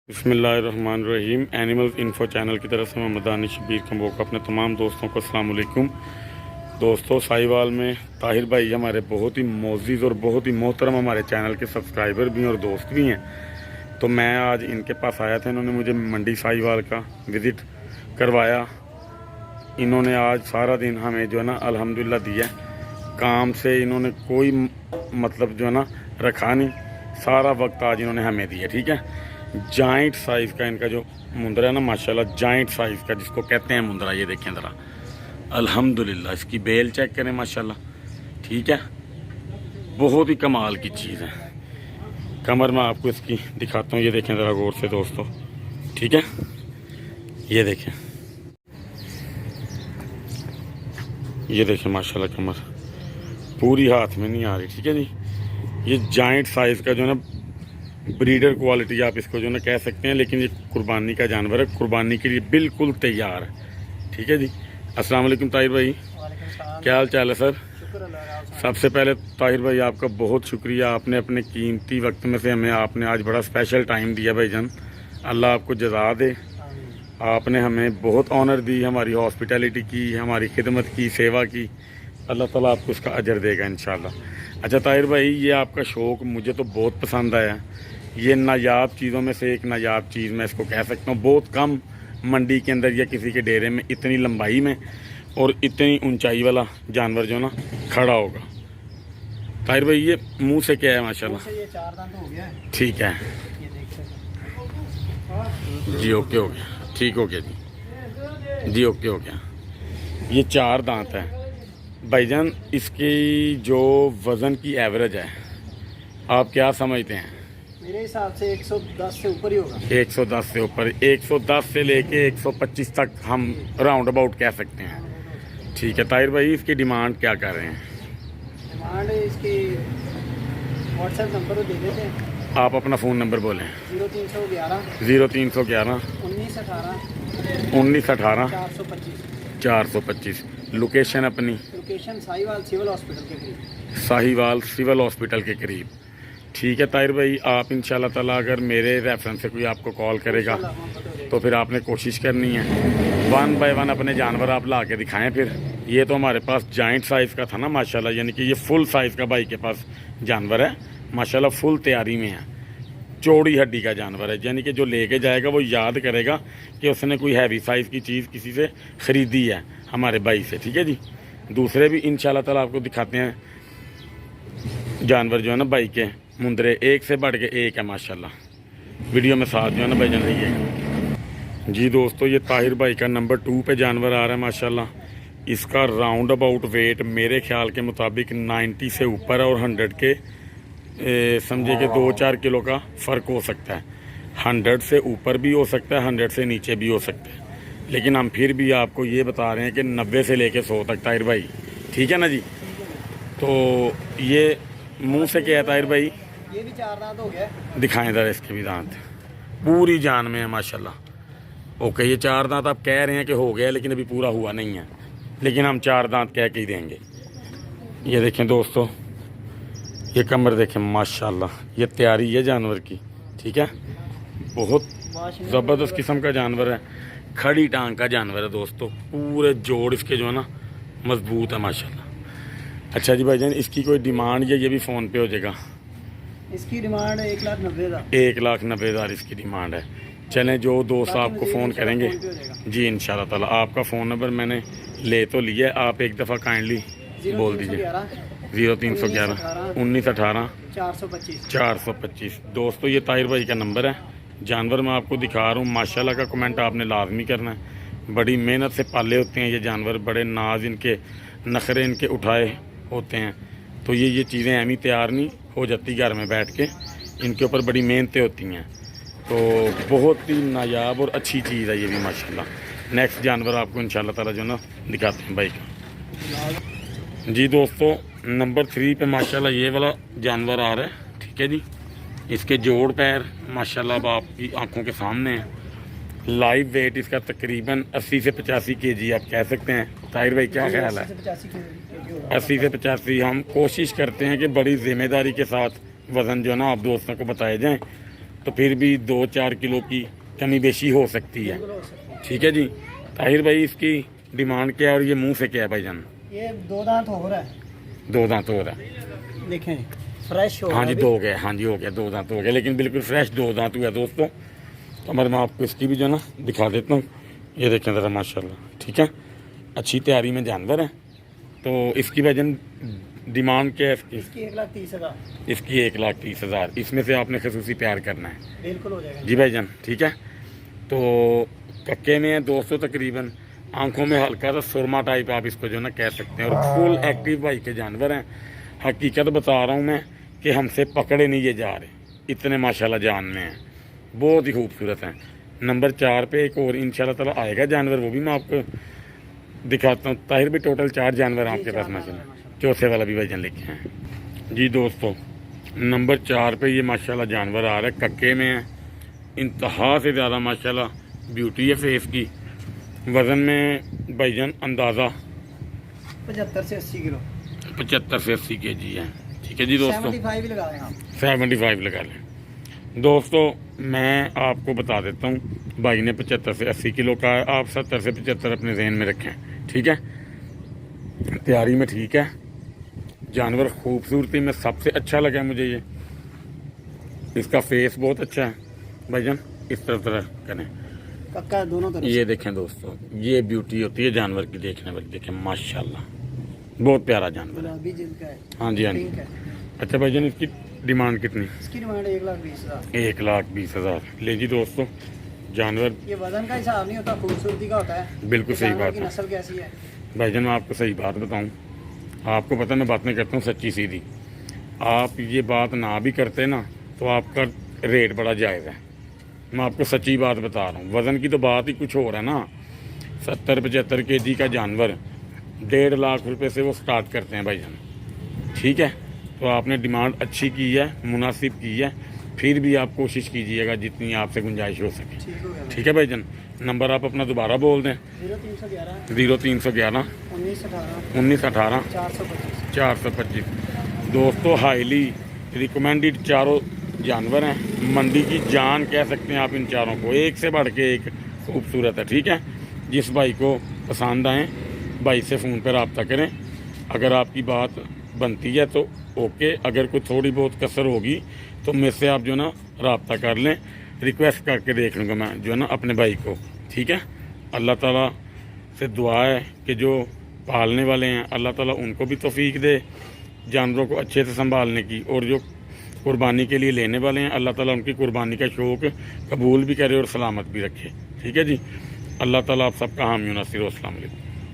बिस्मिल्लाहिर्रहमानिर्रहीम। Animals info channel की तरफ से मैं मदानी शबीर कंबोका अपने तमाम दोस्तों को अस्सलाम वालेकुम। दोस्तों, साहिवाल में ताहिर भाई हमारे बहुत ही मोअज़्ज़िज़ और बहुत ही मोहतरम हमारे चैनल के सब्सक्राइबर भी हैं और दोस्त भी हैं। तो मैं आज इनके पास आया था, इन्होंने मुझे मंडी साहिवाल का विज़िट करवाया। इन्होंने आज सारा दिन हमें जो है ना अल्हम्दुलिल्लाह दिया। काम से इन्होंने कोई मतलब जो है ना रखा नहीं, सारा वक्त आज इन्होंने हमें दिया। ठीक है, जाइंट साइज़ का इनका जो मुंदरा है ना, माशाल्लाह जाइंट साइज़ का जिसको कहते हैं मुंदरा। ये देखें ज़रा, अल्हम्दुलिल्लाह। इसकी बेल चेक करें माशाल्लाह। ठीक है, बहुत ही कमाल की चीज़ है। कमर में आपको इसकी दिखाता हूँ, ये देखें ज़रा गौर से दोस्तों। ठीक है, ये देखें, ये देखें माशाल्लाह कमर पूरी हाथ में नहीं आ रही। ठीक है जी, ये जाइंट साइज़ का जो है ना ब्रीडर क्वालिटी आप इसको जो है ना कह सकते हैं, लेकिन ये कुर्बानी का जानवर है, कुर्बानी के लिए बिल्कुल तैयार है। ठीक है जी। अस्सलाम वालेकुम ताहिर भाई, क्या हाल चाल है सर? सबसे पहले ताहिर भाई आपका बहुत शुक्रिया, आपने अपने कीमती वक्त में से हमें आपने आज बड़ा स्पेशल टाइम दिया भाईजान। अल्लाह आपको जज़ा दे। आपने हमें बहुत ऑनर दी, हमारी हॉस्पिटैलिटी की, हमारी खिदमत की, सेवा की। अल्लाह ताला आपको इसका अजर देगा इंशाल्लाह। अच्छा ताहिर भाई, ये आपका शौक़ मुझे तो बहुत पसंद आया। ये नायाब चीज़ों में से एक नायाब चीज़ मैं इसको कह सकता हूँ। बहुत कम मंडी के अंदर या किसी के डेरे में इतनी लंबाई में और इतनी ऊंचाई वाला जानवर जो ना खड़ा होगा। ताहिर भाई, ये मुंह से क्या है माशाल्लाह? ये 4 दांत हो गया है। ठीक है ये देख सकते जी, ओके हो गया, ठीक हो गया जी, ओके हो गया। ये 4 दांत है भाईजान। इसकी जो वज़न की एवरेज है आप क्या समझते हैं? मेरे हिसाब से 110 से ऊपर ही होगा। 110 से ऊपर, 110 से लेके 125 तक हम राउंड अबाउट कह सकते हैं। ठीक है ताहिर भाई, इसकी डिमांड क्या कर रहे हैं? डिमांड इसकी व्हाट्सएप नंबर तो दे देते हैं। आप अपना फ़ोन नंबर बोलें। 0311 0311 1918 1918 425। 425। लोकेशन अपनी लोकेशन साहिवाल सिविल हॉस्पिटल के करीब। साहिवाल सिविल हॉस्पिटल के करीब। ठीक है ताहिर भाई, आप इंशाल्लाह ताला अगर मेरे रेफरेंस से कोई आपको कॉल करेगा तो फिर आपने कोशिश करनी है 1 बाय 1 अपने जानवर आप ला के दिखाएँ। फिर ये तो हमारे पास जाइंट साइज़ का था ना माशाल्लाह, यानी कि ये फुल साइज़ का भाई के पास जानवर है माशाल्लाह, फुल तैयारी में है। चौड़ी हड्डी का जानवर है, यानी कि जो लेके जाएगा वो याद करेगा कि उसने कोई हैवी साइज़ की चीज़ किसी से ख़रीदी है हमारे भाई से। ठीक है जी। दूसरे भी इंशाल्लाह ताला आपको दिखाते हैं जानवर जो है ना भाई के मुंदरे, एक से बढ़ के एक है माशाल्लाह। वीडियो में साथ जो है ना भाई जान रही जी। दोस्तों, ये ताहिर भाई का नंबर 2 पे जानवर आ रहा है माशाल्लाह। इसका राउंड अबाउट वेट मेरे ख्याल के मुताबिक 90 से ऊपर है और 100 के समझे कि 2-4 किलो का फ़र्क हो सकता है। 100 से ऊपर भी हो सकता है, 100 से नीचे भी हो सकता है, लेकिन हम फिर भी आपको ये बता रहे हैं कि 90 से लेके 100 तक ताहिर भाई। ठीक है ना जी। तो ये मुंह से क्या है ताहिर भाई? ये भी 4 दांत हो गया। दिखाएं ज़रा, इसके भी दांत पूरी जान में है माशाल्लाह। ओके, ये 4 दांत आप कह रहे हैं कि हो गया, लेकिन अभी पूरा हुआ नहीं है, लेकिन हम 4 दांत कह के ही देंगे। ये देखें दोस्तों, ये कमर देखें माशाल्लाह, ये तैयारी है जानवर की। ठीक है, बहुत ज़बरदस्त किस्म का जानवर है, खड़ी टांग का जानवर है दोस्तों। पूरे जोड़ इसके जो है ना मजबूत है माशाल्लाह। अच्छा जी भाईजान, इसकी कोई डिमांड या ये भी फ़ोन पे हो जाएगा? इसकी डिमांड 1,90,000। 1,90,000 इसकी डिमांड है। चलें, जो दोस्त आपको फ़ोन करेंगे जी इंशाल्लाह ताला। आपका फ़ोन नंबर मैंने ले तो लिया है, आप एक दफ़ा काइंडली बोल दीजिए। 0311 1918 425। दोस्तों, ये ताहिर भाई का नंबर है। जानवर मैं आपको दिखा रहा हूँ माशाल्लाह का कमेंट आपने लाजमी करना है। बड़ी मेहनत से पाले होते हैं ये जानवर, बड़े नाज इनके, नखरे इनके उठाए होते हैं। तो ये चीज़ें एम ही तैयार नहीं हो जाती घर में बैठ के, इनके ऊपर बड़ी मेहनतें होती हैं। तो बहुत ही नायाब और अच्छी चीज़ है ये भी माशाल्लाह। नेक्स्ट जानवर आपको इंशाल्लाह ताला जो ना दिखाते हैं भाई का जी। दोस्तों, नंबर 3 पे माशाल्लाह ये वाला जानवर आ रहा है। ठीक है जी, इसके जोड़ पैर माशाल्लाह अब आपकी आंखों के सामने हैं। लाइव वेट इसका तकरीबन 80 से 85 kg आप कह सकते हैं। ताहिर भाई क्या ख्याल है? 80 से 85। हम कोशिश करते हैं कि बड़ी जिम्मेदारी के साथ वज़न जो है ना आप दोस्तों को बताए जाएं, तो फिर भी 2-4 किलो की कमी बेशी हो सकती है। बिल्कुल हो सकती है। ठीक है जी। ताहिर भाई इसकी डिमांड क्या है और ये मुंह से क्या है भाईजान? ये 2 दांत हो रहा है, 2 दांत हो रहा है। देखें फ्रेश हो हाँ जी रहा है 2 हो गया, हाँ जी हो गया, 2 दांत हो गया, लेकिन बिल्कुल फ्रेश 2 दांत हुआ दोस्तों। तो मैं आपको इसकी भी जो है ना दिखा देता हूँ। ये देखें ज़रा माशाल्लाह, ठीक है, अच्छी तैयारी में जानवर है। तो इसकी वजन डिमांड क्या है इसकी? इसकी 1,30,000 इसकी 1,30,000। इसमें से आपने खसूसी प्यार करना है बिल्कुल हो जाएगा जी भाईजान, ठीक है। तो कक्के में है दोस्तों, तकरीबन आंखों में हल्का सा सुरमा टाइप आप इसको जो है ना कह सकते हैं, और फुल एक्टिव भाई के जानवर हैं। हकीकत बता रहा हूँ मैं कि हमसे पकड़े नहीं ये जा रहे, इतने माशाल्लाह जान में हैं, बहुत ही खूबसूरत हैं। नंबर 4 पे एक और इंशाल्लाह ताला आएगा जानवर, वो भी मैं आपको दिखाता हूँ। ताहिर भी टोटल 4 जानवर हैं आपके पास माशाल्लाह, चौथे वाला भी भाईजान लेके हैं जी दोस्तों। नंबर 4 पे ये माशाल्लाह जानवर आ रहा है, कक्के में है, इंतहा से ज़्यादा माशाल्लाह ब्यूटी है फेस की। वज़न में भाईजान अंदाज़ा 75 से 80 किलो, 75 से 80 kg है। ठीक है जी दोस्तों, 75 भी लगा दें आप। 75 लगा लें दोस्तों। मैं आपको बता देता हूँ, भाई ने 75 से 80 किलो का है, आप 70 से 75 अपने जहन में रखें, ठीक है। तैयारी में ठीक है, जानवर खूबसूरती में सबसे अच्छा लगा मुझे ये, इसका फेस बहुत अच्छा है भाईजान। इस तरह करें, कक्का दोनों तरफ ये देखें दोस्तों, ये ब्यूटी होती है जानवर की देखने वाली। देखें माशाल्लाह, बहुत प्यारा जानवर है। गुलाबी जिल्द का है, हाँ जी हाँ जी। पिंक है। अच्छा भाईजान, इसकी डिमांड कितनी? इसकी डिमांड 1,20,000। 1,20,000 ले जी दोस्तों। जानवर ये वजन का हिसाब नहीं होता, खूबसूरती का होता है। बिल्कुल सही जानवर बात की है नस्ल कैसी है। भाईजान, मैं आपको सही बात बताऊं, आपको पता मैं बातें करता हूँ सच्ची सीधी। आप ये बात ना भी करते ना तो आपका रेट बड़ा जायज़ है। मैं आपको सच्ची बात बता रहा हूँ, वज़न की तो बात ही कुछ और है ना। 70-75 kg का जानवर 1.5 लाख रुपए से वो स्टार्ट करते हैं भाईजान, ठीक है। तो आपने डिमांड अच्छी की है, मुनासिब की है, फिर भी आप कोशिश कीजिएगा जितनी आपसे गुंजाइश हो सके, ठीक हो गया। ठीक है भाईजान। नंबर आप अपना दोबारा बोल दें। 0311 0311 1918 1918 425। 425 दोस्तों। हाईली रिकमेंडेड चारों जानवर हैं, मंडी की जान कह सकते हैं आप इन चारों को, एक से बढ़ के एक खूबसूरत है, ठीक है। जिस भाई को पसंद आए भाई से फ़ोन पर रब्ता करें, अगर आपकी बात बनती है तो ओके, अगर कोई थोड़ी बहुत कसर होगी तो मेरे से आप जो ना रब्ता कर लें, रिक्वेस्ट करके देख लूँगा मैं जो है ना अपने भाई को, ठीक है। अल्लाह ताला से दुआ है कि जो पालने वाले हैं अल्लाह ताला उनको भी तौफीक दे जानवरों को अच्छे से संभालने की, और जो कुर्बानी के लिए लेने वाले हैं अल्लाह ताला उनकी कुर्बानी का शौक़ कबूल भी करे और सलामत भी रखे, ठीक है जी। अल्लाह ताला आप सबका हामी नसीर। अस्सलाम वालेकुम।